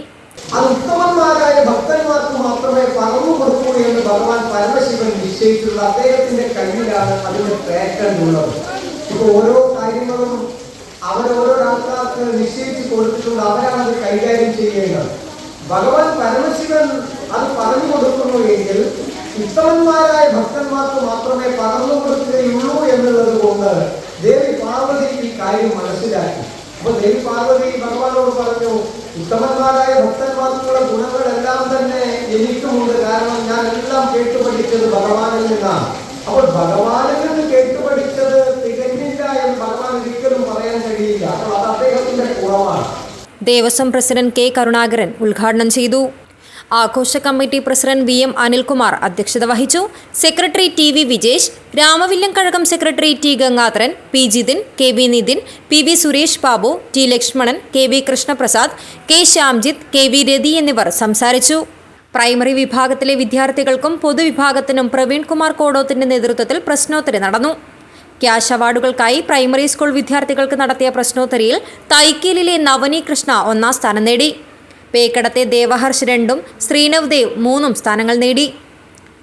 അത് ഉത്തമന്മാരായ ഭക്തന്മാർക്ക് മാത്രമേ പറഞ്ഞു കൊടുക്കൂ എന്ന് ഭഗവാൻ പരമശിവൻ നിശ്ചയിച്ചുള്ള അദ്ദേഹത്തിന്റെ കയ്യിലാണ് അതിന് പേറ്റന്റുള്ളത്. ഇപ്പോൾ ഓരോ കാര്യങ്ങളും അവരോരോ ആൾക്കാർക്ക് നിശ്ചയിച്ച് കൊടുത്തിട്ടുണ്ട്, അവരാണ് അത് കൈകാര്യം ചെയ്യേണ്ടത്. ഭഗവാൻ പരമശിവൻ അത് പറഞ്ഞു കൊടുക്കുന്നു എങ്കിൽ ഉത്തമന്മാരായ ഭക്തന്മാർക്ക് മാത്രമേ പറഞ്ഞു കൊടുക്കുകയുള്ളൂ എന്നുള്ളത് കൊണ്ട് ദേവി പാർവതി ഈ കാര്യം മനസ്സിലാക്കി. അപ്പൊ ദേവി പാർവതി ഭഗവാനോട് പറഞ്ഞു, ഉത്തമന്മാരായ ഭക്തന്മാർക്കുള്ള ഗുണങ്ങളെല്ലാം തന്നെ എനിക്കുമുണ്ട്, കാരണം ഞാൻ എല്ലാം കേട്ടുപഠിച്ചത് ഭഗവാനിൽ നിന്നാണ്. അപ്പോൾ ഭഗവാനിൽ നിന്ന് കേട്ടുപഠിച്ചത് തികഞ്ഞില്ല എന്ന് ഭഗവാൻ ഒരിക്കലും പറയാൻ കഴിയില്ല. അപ്പോൾ അത് അദ്ദേഹത്തിന്റെ കുറവാണ്. ദേവസ്വം പ്രസിഡന്റ് K കരുണാകരൻ ഉദ്ഘാടനം ചെയ്തു. ആഘോഷ കമ്മിറ്റി പ്രസിഡന്റ് VM അനിൽകുമാർ അധ്യക്ഷത വഹിച്ചു. Secretary TV Vijesh, Ramavillam Kazhakam secretary T Gangadharan, P Jithin, KB Nithin, PV Suresh Babu, T Lakshmanan, KB Krishnaprasad, K Shyamjith, KB Rathi എന്നിവർ സംസാരിച്ചു. പ്രൈമറി വിഭാഗത്തിലെ വിദ്യാർത്ഥികൾക്കും പൊതുവിഭാഗത്തിനും പ്രവീൺ കുമാർ കോടോത്തിന്റെ നേതൃത്വത്തിൽ പ്രശ്നോത്തരി നടന്നു. ക്യാഷ് അവാർഡുകൾക്കായി പ്രൈമറി സ്കൂൾ വിദ്യാർത്ഥികൾക്ക് നടത്തിയ പ്രശ്നോത്തരിയിൽ തൈക്കേലിലെ നവനി കൃഷ്ണ 1ാം സ്ഥാനം നേടി. പേക്കടത്തെ ദേവഹർഷ് 2ഉം ശ്രീനവ് ദേവ് 3ഉം സ്ഥാനങ്ങൾ നേടി.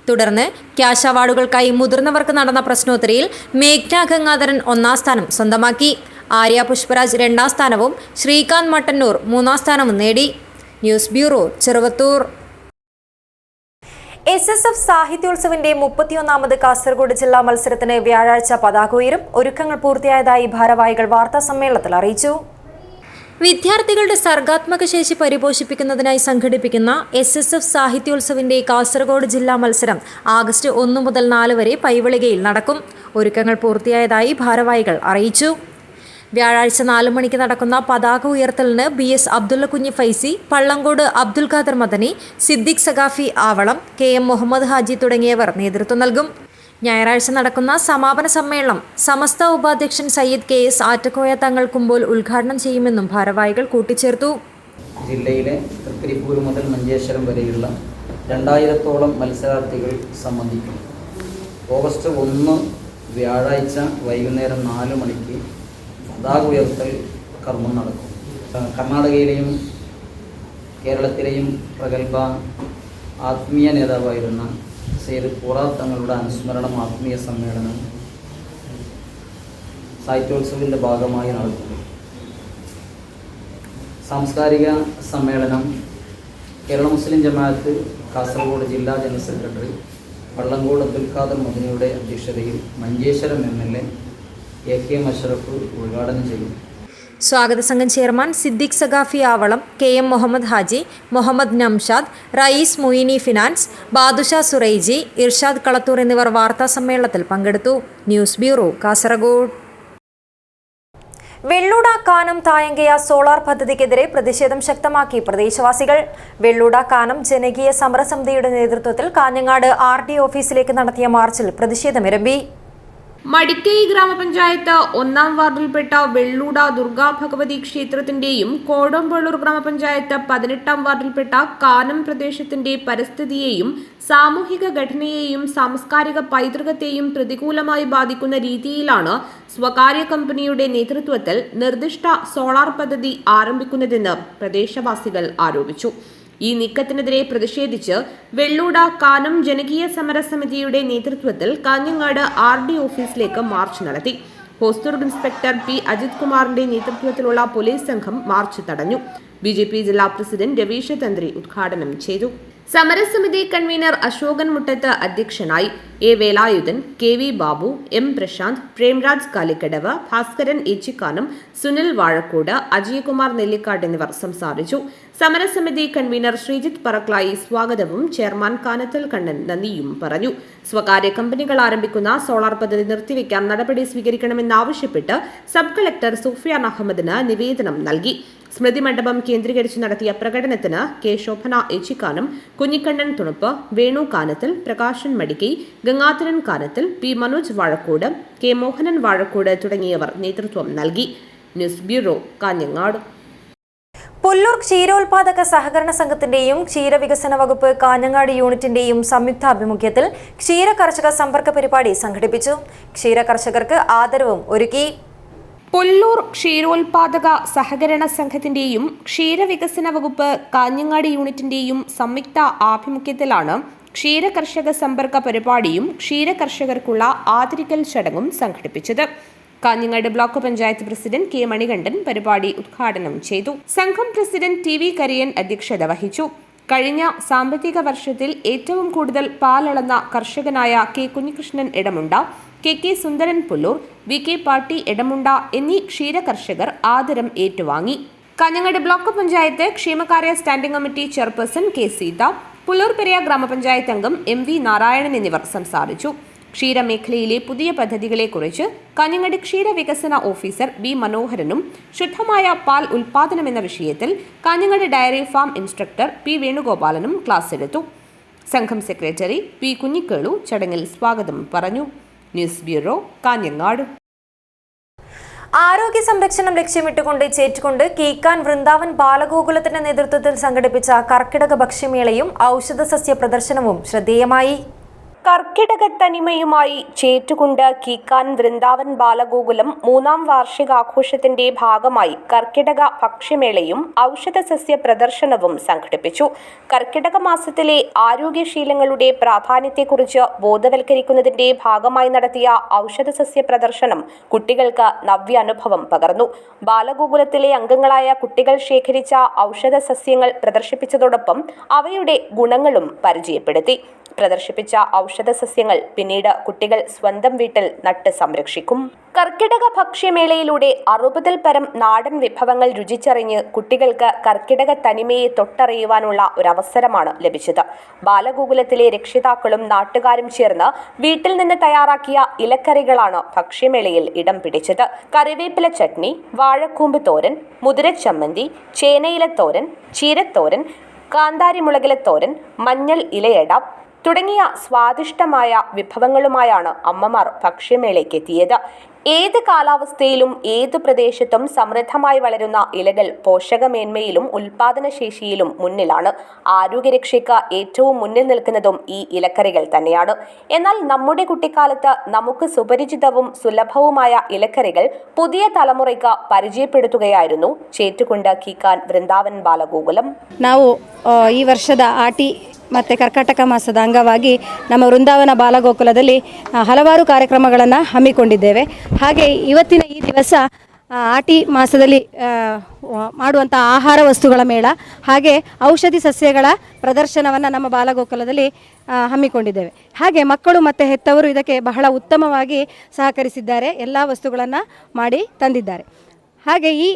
തുടർന്ന് ക്യാഷ് അവാർഡുകൾക്കായി മുതിർന്നവർക്ക് നടന്ന പ്രശ്നോത്തരിയിൽ മേഘ്ന ഗംഗാധരൻ 1ാം സ്ഥാനം സ്വന്തമാക്കി. ആര്യ പുഷ്പരാജ് 2ാം സ്ഥാനവും ശ്രീകാന്ത് മട്ടന്നൂർ 3ാം സ്ഥാനവും നേടി. News bureau, Cheruvathur. SSF സാഹിത്യോത്സവിന്റെ 31ാമത് കാസർഗോഡ് ജില്ലാ മത്സരത്തിന് വ്യാഴാഴ്ച പതാക ഉയരും. ഒരുക്കങ്ങൾ പൂർത്തിയായതായി ഭാരവാഹികൾ വാർത്താ സമ്മേളനത്തിൽ അറിയിച്ചു. വിദ്യാർത്ഥികളുടെ സർഗാത്മക ശേഷി പരിപോഷിപ്പിക്കുന്നതിനായി സംഘടിപ്പിക്കുന്ന SSF സാഹിത്യോത്സവിന്റെ കാസർഗോഡ് ജില്ലാ മത്സരം ആഗസ്റ്റ് 1 മുതൽ 4 വരെ പൈവളികയിൽ നടക്കും. ഒരുക്കങ്ങൾ പൂർത്തിയായതായി ഭാരവാഹികൾ അറിയിച്ചു. വ്യാഴാഴ്ച 4 മണിക്ക് നടക്കുന്ന പതാക ഉയർത്തലിന് BS അബ്ദുള്ള കുഞ്ഞി ഫൈസി, പള്ളങ്കോട് അബ്ദുൽ ഖാദർ മദനി, സിദ്ദിഖ് സഖാഫി ആവളം, KM മുഹമ്മദ് ഹാജി തുടങ്ങിയവർ നേതൃത്വം നൽകും. ഞായറാഴ്ച നടക്കുന്ന സമാപന സമ്മേളനം സമസ്ത ഉപാധ്യക്ഷൻ സയ്യിദ് KS ആറ്റക്കോയ തങ്ങൾ കുമ്പോൾ ഉദ്ഘാടനം ചെയ്യുമെന്നും ഭാരവാഹികൾ കൂട്ടിച്ചേർത്തു. ജില്ലയിലെ തൃക്കരിപ്പൂർ മുതൽ മഞ്ചേശ്വരം വരെയുള്ള 2000-ഓളം മത്സരാർത്ഥികൾ സംബന്ധിക്കും. ഓഗസ്റ്റ് 1 വ്യാഴാഴ്ച വൈകുന്നേരം 4 മണിക്ക് പതാക ഉയർത്തൽ കർമ്മം നടക്കും. കർണാടകയിലെയും കേരളത്തിലെയും പ്രഗത്ഭ ആത്മീയ നേതാവായിരുന്ന സെയ്ദ് ഖുറാത്ത് തങ്ങളുടെ അനുസ്മരണം ആത്മീയ സമ്മേളനം സാഹിത്യോത്സവിൻ്റെ ഭാഗമായി നടത്തുന്നു. സാംസ്കാരിക സമ്മേളനം കേരള മുസ്ലിം ജമാഅത്ത് കാസർഗോഡ് ജില്ലാ ജനറൽ സെക്രട്ടറി പള്ളങ്കോട് അബ്ദുൽ ഖാദർ മദനിയുടെ അധ്യക്ഷതയിൽ മഞ്ചേശ്വരം MLA AK അഷ്റഫ് ഉദ്ഘാടനം ചെയ്യും. സ്വാഗത സംഘം chairman Siddique Saqafi Avalam, KM Muhammad Haji, Muhammad Namshad, Rayees Muini finance, Badusha Suraiji, Irshad Kalathur എന്നിവർ വാർത്താ സമ്മേളനത്തിൽ പങ്കെടുത്തു. News bureau, Kasaragod. Velluda Kanam Thayankaya solar പദ്ധതിക്കെതിരെ പ്രതിഷേധം ശക്തമാക്കി പ്രദേശവാസികൾ. വെള്ളൂട കാനം ജനകീയ സമരസമിതിയുടെ നേതൃത്വത്തിൽ കാഞ്ഞങ്ങാട് RD ഓഫീസിലേക്ക് നടത്തിയ മാർച്ചിൽ പ്രതിഷേധമിരമ്പി. മടിക്കൈ ഗ്രാമപഞ്ചായത്ത് 1-ാം വാർഡിൽപ്പെട്ട വെള്ളൂട ദുർഗാ ഭഗവതി ക്ഷേത്രത്തിന്റെയും കോടമ്പള്ളൂർ ഗ്രാമപഞ്ചായത്ത് 18-ാം വാർഡിൽപ്പെട്ട കാനം പ്രദേശത്തിന്റെ പരിസ്ഥിതിയെയും സാമൂഹിക ഘടനയെയും സാംസ്കാരിക പൈതൃകത്തെയും പ്രതികൂലമായി ബാധിക്കുന്ന രീതിയിലാണ് സ്വകാര്യ കമ്പനിയുടെ നേതൃത്വത്തിൽ നിർദ്ദിഷ്ട സോളാർ പദ്ധതി ആരംഭിക്കുന്നതെന്ന് പ്രദേശവാസികൾ ആരോപിച്ചു. ഈ നീക്കത്തിനെതിരെ പ്രതിഷേധിച്ച് വെള്ളൂട കാനം ജനകീയ സമരസമിതിയുടെ നേതൃത്വത്തിൽ കാഞ്ഞങ്ങാട് RD ഓഫീസിലേക്ക് മാർച്ച് നടത്തി. ഹോസ്ദുർഗ് ഇൻസ്പെക്ടർ P അജിത് കുമാറിന്റെ നേതൃത്വത്തിലുള്ള പോലീസ് സംഘം മാർച്ച് തടഞ്ഞു. BJP ജില്ലാ പ്രസിഡന്റ് രവീഷ് തന്ത്രി ഉദ്ഘാടനം ചെയ്തു. സമരസമിതി കൺവീനർ അശോകൻ മുട്ടത്ത് അധ്യക്ഷനായി. A Velayudhan, KV Babu, M Prashant, Premraj Kalikkadavu, Bhaskaran Echikkanam, Sunil Vazhakkode, Ajayakumar Nellikkad എന്നിവർ സംസാരിച്ചു. സമരസമിതി കൺവീനർ ശ്രീജിത്ത് പറക്ലായി സ്വാഗതവും ചെയർമാൻ കാനത്തൽ കണ്ണൻ നന്ദിയും പറഞ്ഞു. സ്വകാര്യ കമ്പനികൾ ആരംഭിക്കുന്ന സോളാർ പദ്ധതി നിർത്തിവെക്കാൻ നടപടി സ്വീകരിക്കണമെന്നാവശ്യപ്പെട്ട് സബ് കളക്ടർ സുഫിയാൻ അഹമ്മദിന് നിവേദനം നൽകി. സ്മൃതി മണ്ഡപം കേന്ദ്രീകരിച്ച് നടത്തിയ പ്രകടനത്തിന് K Shobhana Echikkanam, Kunhikannan തുണുപ്പ്, Venu Kanathil, Prakashan Madikkai, Gangadharan Kanathil, P Manoj Vazhakkode, K Mohanan Vazhakkode തുടങ്ങിയവർ നേതൃത്വം നൽകി. News bureau, Kanhangad. പുല്ലൂർ ക്ഷീരോത്പാദക സഹകരണ സംഘത്തിന്റെയും ക്ഷീരവികസന വകുപ്പ് കാഞ്ഞങ്ങാട് യൂണിറ്റിന്റെയും സംയുക്താഭിമുഖ്യത്തിൽ ക്ഷീര കർഷക സമ്പർക്ക പരിപാടി സംഘടിപ്പിച്ചു. ക്ഷീര കർഷകർക്ക് ആദരവും ഒരുക്കി. പുല്ലൂർ ക്ഷീരോത്പാദക സഹകരണ സംഘത്തിന്റെയും ക്ഷീരവികസന വകുപ്പ് കാഞ്ഞങ്ങാട് യൂണിറ്റിന്റെയും സംയുക്ത ആഭിമുഖ്യത്തിലാണ് ക്ഷീര കർഷക സമ്പർക്ക പരിപാടിയും ക്ഷീര കർഷകർക്കുള്ള ആദരിക്കൽ ചടങ്ങും സംഘടിപ്പിച്ചത്. Kanhangad block panchayat president K Manikandan പരിപാടി ഉദ്ഘാടനം ചെയ്തു. സംഘം പ്രസിഡന്റ് TV കരിയൻ അധ്യക്ഷത വഹിച്ചു. കഴിഞ്ഞ സാമ്പത്തിക വർഷത്തിൽ ഏറ്റവും കൂടുതൽ പാലളന്ന കർഷകനായ K കുഞ്ഞികൃഷ്ണൻ ഇടമുണ്ട, KK സുന്ദരൻ പുല്ലൂർ, VK പാട്ടി ഇടമുണ്ട എന്നീ ക്ഷീര കർഷകർ ആദരം ഏറ്റുവാങ്ങി. കാഞ്ഞങ്ങാട് ബ്ലോക്ക് പഞ്ചായത്ത് ക്ഷേമകാര്യ standing committee chairperson K Seetha, Pullur Periya ഗ്രാമപഞ്ചായത്ത് അംഗം MV നാരായണൻ എന്നിവർ സംസാരിച്ചു. ക്ഷീരമേഖലയിലെ പുതിയ പദ്ധതികളെക്കുറിച്ച് കാഞ്ഞങ്ങാട് ക്ഷീരവികസന ഓഫീസർ B മനോഹരനും ശുദ്ധമായ പാൽ ഉൽപാദനം എന്ന വിഷയത്തിൽ Kanhangad dairy farm instructor P വേണുഗോപാലനും ക്ലാസ് എടുത്തു. സംഘം സെക്രട്ടറി P കുഞ്ഞിക്കേളു ചടങ്ങിൽ സ്വാഗതം പറഞ്ഞു. News bureau, Kanhangad. ആരോഗ്യ സംരക്ഷണം ലക്ഷ്യമിട്ടുകൊണ്ട് ചേറ്റുകൊണ്ട് കീക്കാൻ വൃന്ദാവൻ ബാലഗോകുലത്തിന്റെ നേതൃത്വത്തിൽ സംഘടിപ്പിച്ച കർക്കിടക ഭക്ഷ്യമേളയും ഔഷധ സസ്യ പ്രദർശനവും ശ്രദ്ധേയമായി. കർക്കിടക തനിമയുമായി ചേറ്റുകൊണ്ട് കീക്കാൻ വൃന്ദാവൻ ബാലഗോകുലം 3-ാം വാർഷികാഘോഷത്തിന്റെ ഭാഗമായി കർക്കിടക ഭക്ഷ്യമേളയും ഔഷധ സസ്യ പ്രദർശനവും സംഘടിപ്പിച്ചു. കർക്കിടക മാസത്തിലെ ആരോഗ്യശീലങ്ങളുടെ പ്രാധാന്യത്തെക്കുറിച്ച് ബോധവൽക്കരിക്കുന്നതിന്റെ ഭാഗമായി നടത്തിയ ഔഷധ സസ്യ പ്രദർശനം കുട്ടികൾക്ക് നവ്യാനുഭവം പകർന്നു. ബാലഗോകുലത്തിലെ അംഗങ്ങളായ കുട്ടികൾ ശേഖരിച്ച ഔഷധ സസ്യങ്ങൾ പ്രദർശിപ്പിച്ചതോടൊപ്പം അവയുടെ ഗുണങ്ങളും പരിചയപ്പെടുത്തി. പ്രദർശിപ്പിച്ച ഔഷധ സസ്യങ്ങൾ പിന്നീട് കുട്ടികൾ സ്വന്തം വീട്ടിൽ നട്ട് സംരക്ഷിക്കും. കർക്കിടക ഭക്ഷ്യമേളയിലൂടെ 60-ൽ പരം നാടൻ വിഭവങ്ങൾ രുചിച്ചറിഞ്ഞ് കുട്ടികൾക്ക് കർക്കിടക തനിമയെ തൊട്ടറിയുവാനുള്ള ഒരവസരമാണ് ലഭിച്ചത്. ബാലഗോകുലത്തിലെ രക്ഷിതാക്കളും നാട്ടുകാരും ചേർന്ന് വീട്ടിൽ നിന്ന് തയ്യാറാക്കിയ ഇലക്കറികളാണ് ഭക്ഷ്യമേളയിൽ ഇടം പിടിച്ചത്. കറിവേപ്പില ചട്നി, വാഴക്കൂമ്പ് തോരൻ, മുതിരച്ചമ്മന്തി, ചേനയിലത്തോരൻ, ചീരത്തോരൻ, കാന്താരിമുളകിലത്തോരൻ, മഞ്ഞൾ ഇലയട തുടങ്ങിയ സ്വാദിഷ്ടമായ വിഭവങ്ങളുമായാണ് അമ്മമാർ ഭക്ഷ്യമേളയ്ക്ക് എത്തിയത്. ഏത് കാലാവസ്ഥയിലും ഏതു പ്രദേശത്തും സമൃദ്ധമായി വളരുന്ന ഇലകൾ പോഷകമേന്മയിലും ഉൽപാദനശേഷിയിലും മുന്നിലാണ്. ആരോഗ്യരക്ഷയ്ക്ക് ഏറ്റവും മുന്നിൽ നിൽക്കുന്നതും ഈ ഇലക്കറികൾ തന്നെയാണ്. എന്നാൽ നമ്മുടെ കുട്ടിക്കാലത്ത് നമുക്ക് സുപരിചിതവും ಸುಲಭവുമായ ಇಲಕರಿಗಳು പുതിയ ತಲೆಮುರೆಗೆ ಪರಿಚಯപ്പെടുത്തുകയായിരുന്നു ചേറ്റുകുണ്ട ಕೀಕಾನ್ ವೃಂದಾವನ್ ಬಾಲಗೋಕುಲಂ. ನಾವು ಈ ವರ್ಷದ ಆಟಿ ಮತ್ತು ಕರ್ಕಾಟಕ ಮಾಸದ ಅಂಗವಾಗಿ ನಮ್ಮ ವೃಂದಾವನ ಬಾಲಗೋಕುಲದಲ್ಲಿ ಹಲವಾರು ಕಾರ್ಯಕ್ರಮಗಳನ್ನು ಹಮ್ಮಿಕೊಂಡಿದ್ದೇವೆ. ಹಾಗೆ ಇವತ್ತಿನ ಈ ದಿವಸ ಆಟಿ ಮಾಸದಲ್ಲಿ ಮಾಡುವಂಥ ಆಹಾರ ವಸ್ತುಗಳ ಮೇಳ ಹಾಗೆ ಔಷಧಿ ಸಸ್ಯಗಳ ಪ್ರದರ್ಶನವನ್ನು ನಮ್ಮ ಬಾಲಗೋಕುಲದಲ್ಲಿ ಹಮ್ಮಿಕೊಂಡಿದ್ದೇವೆ. ಹಾಗೆ ಮಕ್ಕಳು ಮತ್ತು ಹೆತ್ತವರು ಇದಕ್ಕೆ ಬಹಳ ಉತ್ತಮವಾಗಿ ಸಹಕರಿಸಿದ್ದಾರೆ. ಎಲ್ಲ ವಸ್ತುಗಳನ್ನು ಮಾಡಿ ತಂದಿದ್ದಾರೆ. ಹಾಗೆ ಈ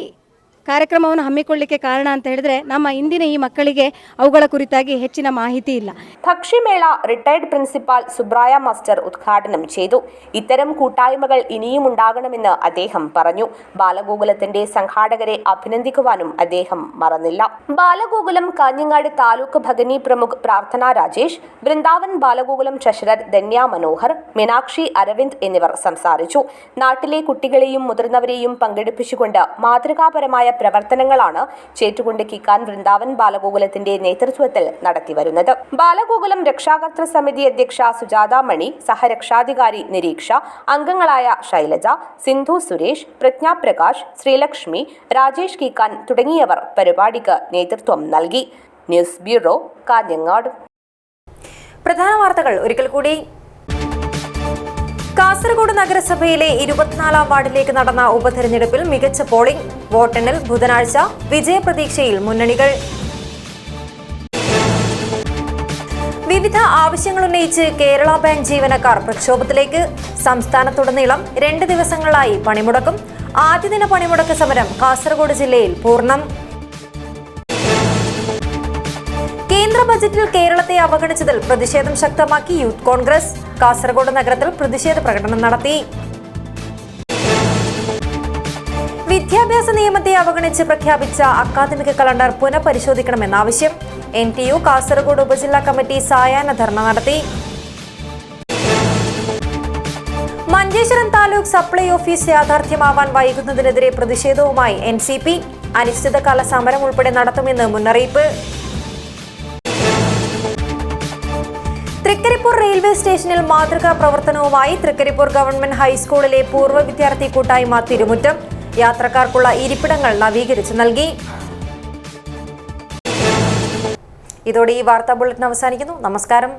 ಕಾರ್ಯಕ್ರಮವನ್ನು ಹಮ್ಮಿಕೊಳ್ಳಲಿಕ್ಕೆ ಕಾರಣ ಅಂತ ಹೇಳಿದ್ರೆ ನಮ್ಮ ಇಂದಿನ ಈ ಮಕ್ಕಳಿಗೆ ಅವುಗಳ ಕುರಿತಾಗಿ ಹೆಚ್ಚಿನ ಮಾಹಿತಿ ಇಲ್ಲ. ഭക്ഷ്യമേള റിട്ടയർഡ് പ്രിൻസിപ്പാൾ സുബ്രായ മാസ്റ്റർ ഉദ്ഘാടനം ചെയ്തു. ഇത്തരം കൂട്ടായ്മകൾ ഇനിയും ഉണ്ടാകണമെന്ന് അദ്ദേഹം പറഞ്ഞു. ബാലഗോകുലത്തിന്റെ സംഘാടകരെ അഭിനന്ദിക്കുവാനും അദ്ദേഹം മറന്നില്ല. ബാലഗോകുലം കാഞ്ഞങ്ങാട് താലൂക്ക് ഭഗനി പ്രമുഖ് പ്രാർത്ഥന രാജേഷ്, വൃന്ദാവൻ ബാലഗോകുലം ട്രഷറർ ധന്യ മനോഹർ, മീനാക്ഷി അരവിന്ദ് എന്നിവർ സംസാരിച്ചു. നാട്ടിലെ കുട്ടികളെയും മുതിർന്നവരെയും പങ്കെടുപ്പിച്ചുകൊണ്ട് മാതൃകാപരമായ പ്രവർത്തനങ്ങളാണ് ചേറ്റുകുണ്ട് കീക്കാൻ വൃന്ദാവൻ ബാലഗോകുലത്തിന്റെ നേതൃത്വത്തിൽ നടത്തിവരുന്നത്. ബാലഗോകുലം രക്ഷാകർതൃ സമിതി അധ്യക്ഷ സുജാത മണി, സഹരക്ഷാധികാരി നിരീക്ഷ, അംഗങ്ങളായ ശൈലജ, സിന്ധു സുരേഷ്, പ്രജ്ഞ പ്രകാശ്, ശ്രീലക്ഷ്മി, രാജേഷ് കീക്കാൻ തുടങ്ങിയവർ പരിപാടിക്ക് നേതൃത്വം നൽകി. News bureau, Kanhangad. പ്രധാന വാർത്തകൾ ഒരിക്കൽ കൂടി. കാസർഗോഡ് നഗരസഭയിലെ 24-ാം വാർഡിലേക്ക് നടന്ന ഉപതെരഞ്ഞെടുപ്പിൽ മികച്ച പോളിംഗ്. വോട്ടെണ്ണൽ ബുധനാഴ്ച. വിജയപ്രതീക്ഷയിൽ മുന്നണികൾ. വിവിധ ആവശ്യങ്ങളുന്നയിച്ച് കേരള ബാങ്ക് ജീവനക്കാർ പ്രക്ഷോഭത്തിലേക്ക്. സംസ്ഥാനത്തുടനീളം 2 ദിവസങ്ങളായി പണിമുടക്കും. ആദ്യദിന പണിമുടക്ക് സമരം കാസർഗോഡ് ജില്ലയിൽ പൂർണ്ണം. കേന്ദ്ര ബജറ്റിൽ കേരളത്തെ അവഗണിച്ചതിൽ പ്രതിഷേധം ശക്തമാക്കി യൂത്ത് കോൺഗ്രസ്. കാസർഗോഡ് നഗരത്തിൽ പ്രതിഷേധ പ്രകടനം നടത്തി. വിദ്യാഭ്യാസ നിയമത്തെ അവഗണിച്ച് പ്രഖ്യാപിച്ച അക്കാദമിക കലണ്ടർ പുനഃപരിശോധിക്കണമെന്നാവശ്യം. NTU കാസർഗോഡ് ഉപജില്ലാ കമ്മിറ്റി സായാഹ്ന ധർണ നടത്തി. മഞ്ചേശ്വരം താലൂക്ക് സപ്ലൈ ഓഫീസ് യാഥാർത്ഥ്യമാവാൻ വൈകുന്നതിനെതിരെ പ്രതിഷേധവുമായി NCP. അനിശ്ചിതകാല സമരം ഉൾപ്പെടെ നടത്തുമെന്ന് മുന്നറിയിപ്പ്. തൃക്കരിപ്പൂർ റെയിൽവേ സ്റ്റേഷനിൽ മാതൃകാ പ്രവർത്തനവുമായി തൃക്കരിപ്പൂർ ഗവൺമെന്റ് ഹൈസ്കൂളിലെ പൂർവ്വ വിദ്യാർത്ഥി കൂട്ടായ്മ തിരുമുറ്റം. യാത്രക്കാർക്കുള്ള ഇരിപ്പിടങ്ങൾ നവീകരിച്ചു നൽകി. ഇതോടെ ഈ വാർത്താ ബുള്ളറ്റിൻ അവസാനിക്കുന്നു. നമസ്കാരം.